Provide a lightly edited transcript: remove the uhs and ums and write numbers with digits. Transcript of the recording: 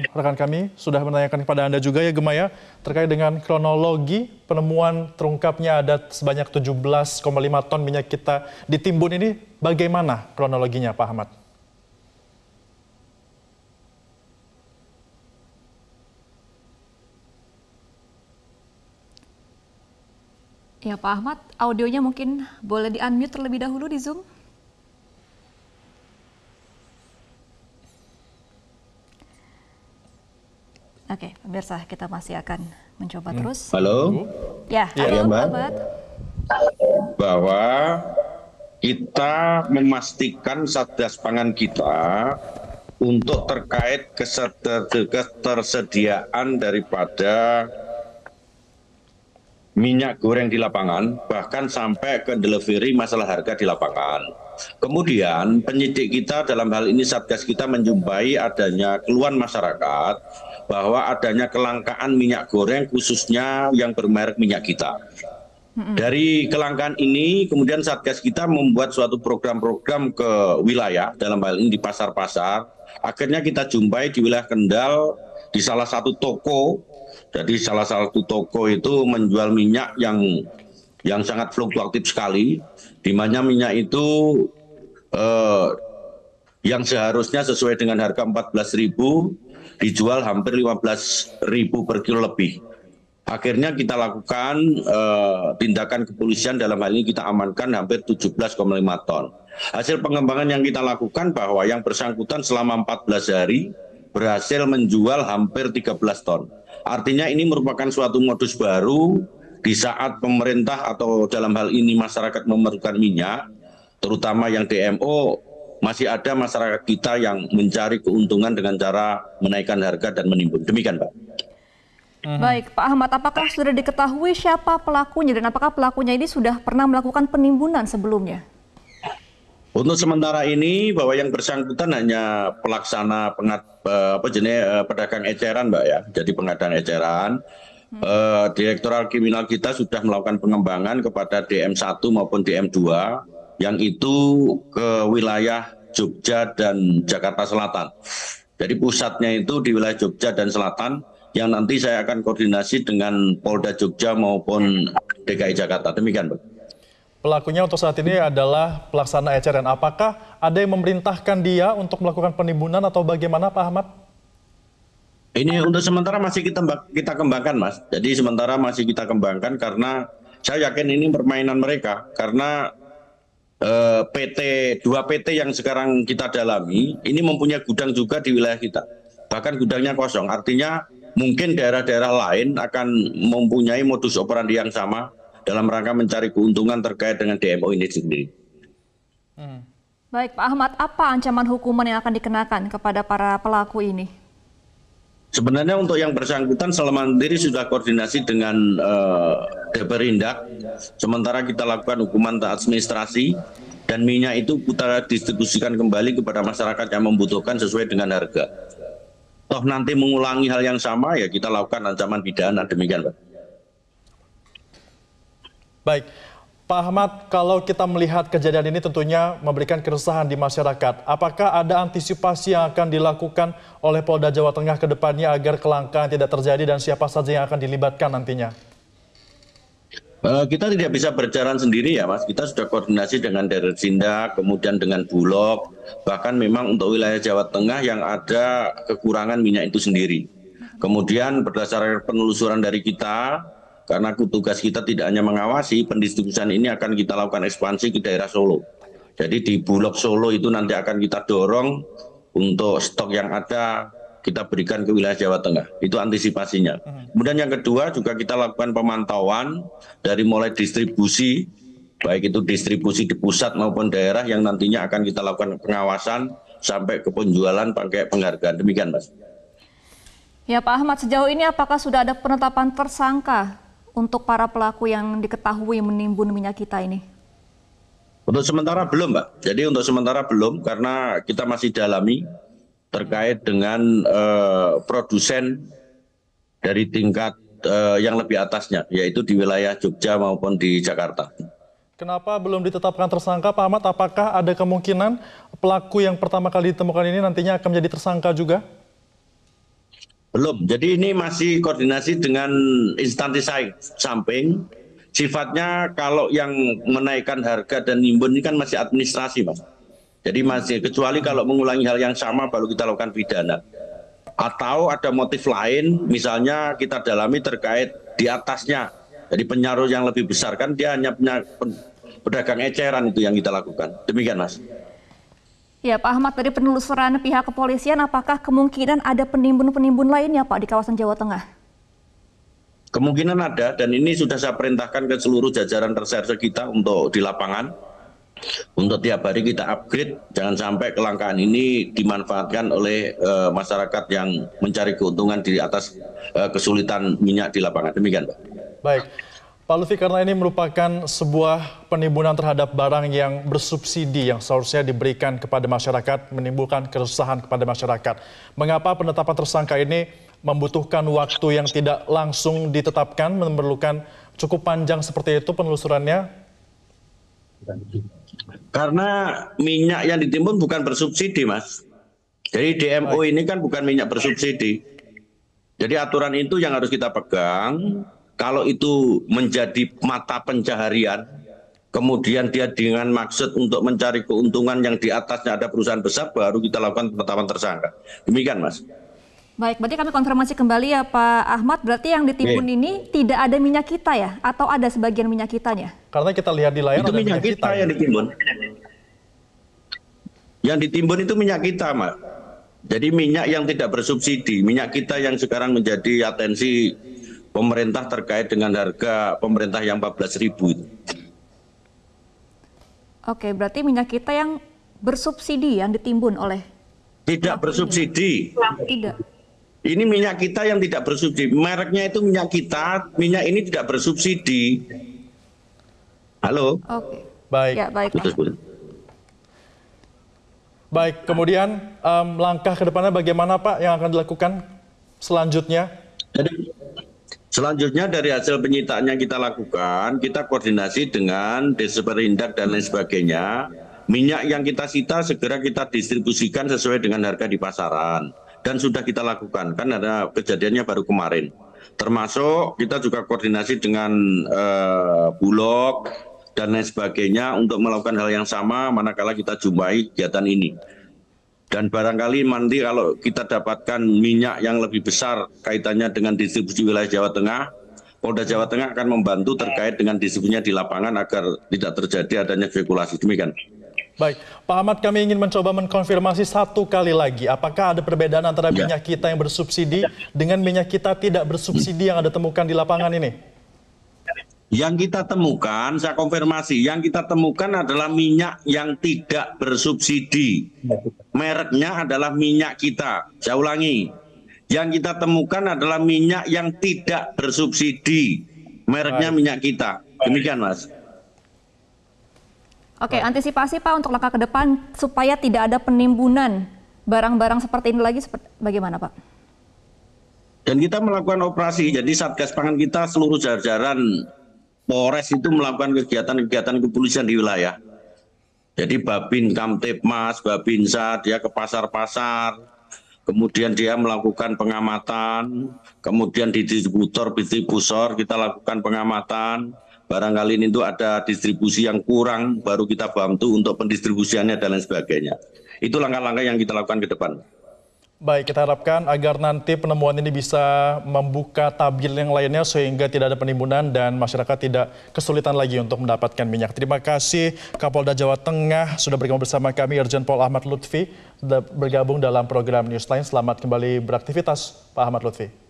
rekan kami sudah menanyakan kepada Anda juga ya Gemma ya, terkait dengan kronologi penemuan terungkapnya ada sebanyak 17,5 ton minyak kita ditimbun ini, bagaimana kronologinya Pak Ahmad? Ya Pak Ahmad, audionya mungkin boleh di-unmute terlebih dahulu di Zoom. Oke, pemirsa, kita masih akan mencoba terus. Halo? Ya, halo Pak Ahmad. Bahwa kita memastikan Satgas Pangan kita untuk terkait ketersediaan daripada minyak goreng di lapangan, bahkan sampai ke delivery masalah harga di lapangan. Kemudian penyidik kita dalam hal ini Satgas kita menjumpai adanya keluhan masyarakat bahwa adanya kelangkaan minyak goreng khususnya yang bermerek minyak kita. Dari kelangkaan ini kemudian Satgas kita membuat suatu program-program ke wilayah, dalam hal ini di pasar-pasar. Akhirnya kita jumpai di wilayah Kendal di salah satu toko. Jadi salah satu toko itu menjual minyak yang sangat fluktuatif sekali, di mana minyak itu yang seharusnya sesuai dengan harga 14.000 dijual hampir 15.000 per kilo lebih. Akhirnya kita lakukan tindakan kepolisian, dalam hal ini kita amankan hampir 17,5 ton. Hasil pengembangan yang kita lakukan bahwa yang bersangkutan selama 14 hari berhasil menjual hampir 13 ton. Artinya ini merupakan suatu modus baru di saat pemerintah atau dalam hal ini masyarakat memerlukan minyak, terutama yang DMO, masih ada masyarakat kita yang mencari keuntungan dengan cara menaikkan harga dan menimbun. Demikian, Pak. Baik, Pak Ahmad, apakah sudah diketahui siapa pelakunya dan apakah pelakunya ini sudah pernah melakukan penimbunan sebelumnya? Untuk sementara ini bahwa yang bersangkutan hanya pelaksana pedagang eceran, Mbak ya. Jadi pengadaan eceran. Direktorat Kriminal kita sudah melakukan pengembangan kepada DM1 maupun DM2 yang itu ke wilayah Jogja dan Jakarta Selatan. Jadi pusatnya itu di wilayah Jogja dan Selatan, yang nanti saya akan koordinasi dengan Polda Jogja maupun DKI Jakarta. Demikian, Pak. Pelakunya untuk saat ini adalah pelaksana eceran. Apakah ada yang memerintahkan dia untuk melakukan penimbunan atau bagaimana Pak Ahmad? Ini untuk sementara masih kita kembangkan, Mas. Jadi sementara masih kita kembangkan karena saya yakin ini permainan mereka. Karena dua PT yang sekarang kita dalami, ini mempunyai gudang juga di wilayah kita. Bahkan gudangnya kosong, artinya mungkin daerah-daerah lain akan mempunyai modus operandi yang sama dalam rangka mencari keuntungan terkait dengan DMO ini sendiri. Baik Pak Ahmad, apa ancaman hukuman yang akan dikenakan kepada para pelaku ini? Sebenarnya untuk yang bersangkutan selama diri sudah koordinasi dengan Deperindak. Sementara kita lakukan hukuman administrasi dan minyak itu kita distribusikan kembali kepada masyarakat yang membutuhkan sesuai dengan harga. Toh nanti mengulangi hal yang sama ya kita lakukan ancaman pidana. Demikian, Pak. Baik, Pak Ahmad, kalau kita melihat kejadian ini tentunya memberikan keresahan di masyarakat. Apakah ada antisipasi yang akan dilakukan oleh Polda Jawa Tengah ke depannya agar kelangkaan tidak terjadi dan siapa saja yang akan dilibatkan nantinya? Kita tidak bisa berjalan sendiri ya, Mas. Kita sudah koordinasi dengan Deperindak, kemudian dengan Bulog. Bahkan memang untuk wilayah Jawa Tengah yang ada kekurangan minyak itu sendiri. Kemudian berdasarkan penelusuran dari kita, karena tugas kita tidak hanya mengawasi, pendistribusian ini akan kita lakukan ekspansi ke daerah Solo. Jadi di Bulog Solo itu nanti akan kita dorong untuk stok yang ada kita berikan ke wilayah Jawa Tengah. Itu antisipasinya. Kemudian yang kedua juga kita lakukan pemantauan dari mulai distribusi, baik itu distribusi di pusat maupun daerah yang nantinya akan kita lakukan pengawasan sampai ke penjualan pakai penghargaan. Demikian, Mas. Ya Pak Ahmad, sejauh ini apakah sudah ada penetapan tersangka untuk para pelaku yang diketahui menimbun minyak kita ini? Untuk sementara belum, Mbak. Jadi untuk sementara belum karena kita masih dalami terkait dengan produsen dari tingkat yang lebih atasnya, yaitu di wilayah Jogja maupun di Jakarta. Kenapa belum ditetapkan tersangka, Pak Ahmad? Apakah ada kemungkinan pelaku yang pertama kali ditemukan ini nantinya akan menjadi tersangka juga? Belum. Jadi ini masih koordinasi dengan instansi samping. Sifatnya kalau yang menaikkan harga dan nimbun ini kan masih administrasi, Mas. Jadi masih, kecuali kalau mengulangi hal yang sama baru kita lakukan pidana. Atau ada motif lain, misalnya kita dalami terkait di atasnya. Jadi penyaruh yang lebih besar kan dia hanya punya pedagang eceran, itu yang kita lakukan. Demikian, Mas. Ya, Pak Ahmad, dari penelusuran pihak kepolisian, apakah kemungkinan ada penimbun-penimbun lainnya, Pak, di kawasan Jawa Tengah? Kemungkinan ada, dan ini sudah saya perintahkan ke seluruh jajaran reserse kita untuk di lapangan. Untuk tiap hari kita upgrade, jangan sampai kelangkaan ini dimanfaatkan oleh masyarakat yang mencari keuntungan di atas kesulitan minyak di lapangan. Demikian, Pak. Baik, Pak Lutfi, karena ini merupakan sebuah penimbunan terhadap barang yang bersubsidi yang seharusnya diberikan kepada masyarakat, menimbulkan keresahan kepada masyarakat. Mengapa penetapan tersangka ini membutuhkan waktu yang tidak langsung ditetapkan, memerlukan cukup panjang seperti itu penelusurannya? Karena minyak yang ditimbun bukan bersubsidi, Mas. Jadi DMO ini kan bukan minyak bersubsidi. Jadi aturan itu yang harus kita pegang. Kalau itu menjadi mata pencaharian, kemudian dia dengan maksud untuk mencari keuntungan yang di atasnya ada perusahaan besar, baru kita lakukan penetapan tersangka. Demikian, Mas. Baik, berarti kami konfirmasi kembali ya Pak Ahmad, berarti yang ditimbun ini tidak ada minyak kita ya? Atau ada sebagian minyak kitanya? Karena kita lihat di layar itu ada minyak kita yang ditimbun. Yang ditimbun itu minyak kita, Mas. Jadi minyak yang tidak bersubsidi, minyak kita yang sekarang menjadi atensi pemerintah terkait dengan harga pemerintah yang 14.000 itu. Oke, berarti minyak kita yang bersubsidi yang ditimbun oleh? Tidak bersubsidi. Tidak. Ini minyak kita yang tidak bersubsidi. Mereknya itu minyak kita, minyak ini tidak bersubsidi. Halo? Oke. Baik. Ya, baik. Baik, kemudian langkah ke depannya bagaimana Pak yang akan dilakukan selanjutnya? Jadi, selanjutnya dari hasil penyitaan yang kita lakukan, kita koordinasi dengan Disperindak dan lain sebagainya. Minyak yang kita sita segera kita distribusikan sesuai dengan harga di pasaran. Dan sudah kita lakukan, kan ada kejadiannya baru kemarin. Termasuk kita juga koordinasi dengan Bulog dan lain sebagainya untuk melakukan hal yang sama manakala kita jumpai kegiatan ini. Dan barangkali nanti kalau kita dapatkan minyak yang lebih besar kaitannya dengan distribusi wilayah Jawa Tengah, Polda Jawa Tengah akan membantu terkait dengan distribusinya di lapangan agar tidak terjadi adanya spekulasi. Demikian. Baik, Pak Ahmad, kami ingin mencoba mengkonfirmasi satu kali lagi, apakah ada perbedaan antara minyak kita yang bersubsidi dengan minyak kita tidak bersubsidi yang Anda temukan di lapangan ini? Yang kita temukan, saya konfirmasi, yang kita temukan adalah minyak yang tidak bersubsidi. Mereknya adalah minyak kita. Saya ulangi, yang kita temukan adalah minyak yang tidak bersubsidi. Mereknya minyak kita. Demikian, Mas. Oke, antisipasi Pak untuk langkah ke depan supaya tidak ada penimbunan barang-barang seperti ini lagi, bagaimana Pak? Dan kita melakukan operasi, jadi Satgas Pangan kita seluruh jajaran Polres itu melakukan kegiatan-kegiatan kepolisian di wilayah. Jadi Babin Kamtipmas, Babinsa, dia ke pasar-pasar, kemudian dia melakukan pengamatan, kemudian di distributor kita lakukan pengamatan. Barangkali ini itu ada distribusi yang kurang, baru kita bantu untuk pendistribusiannya dan lain sebagainya. Itu langkah-langkah yang kita lakukan ke depan. Baik, kita harapkan agar nanti penemuan ini bisa membuka tabir yang lainnya sehingga tidak ada penimbunan dan masyarakat tidak kesulitan lagi untuk mendapatkan minyak. Terima kasih Kapolda Jawa Tengah sudah bergabung bersama kami, Irjen Pol Ahmad Lutfi, bergabung dalam program Newsline. Selamat kembali beraktivitas, Pak Ahmad Lutfi.